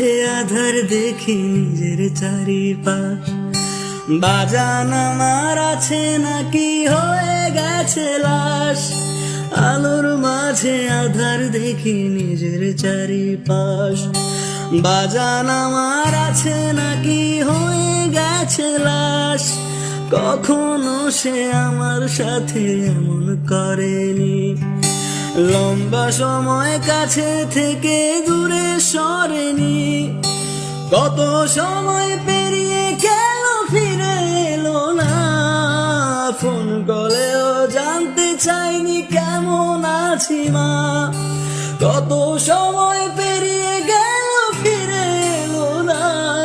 মাঝে আধার দেখি নিজের চারিপাশ, বাজান আমার আছে নাকি হয়ে গেছে লাশ। আলোর মাঝে আধার দেখি নিজের চারিপাশ, বাজান আমার আছে নাকি হয়ে গেছে লাশ। কখনো সে আমার সাথে এমন করেনি, লম্বা সময় কাছে থেকে দূরে সরেনি। কত সময় পেরিয়ে গেল ফিরে এলো না, ফোন করেও জানতে চাইনি কেমন আছি মা। কত সময় পেরিয়ে গেল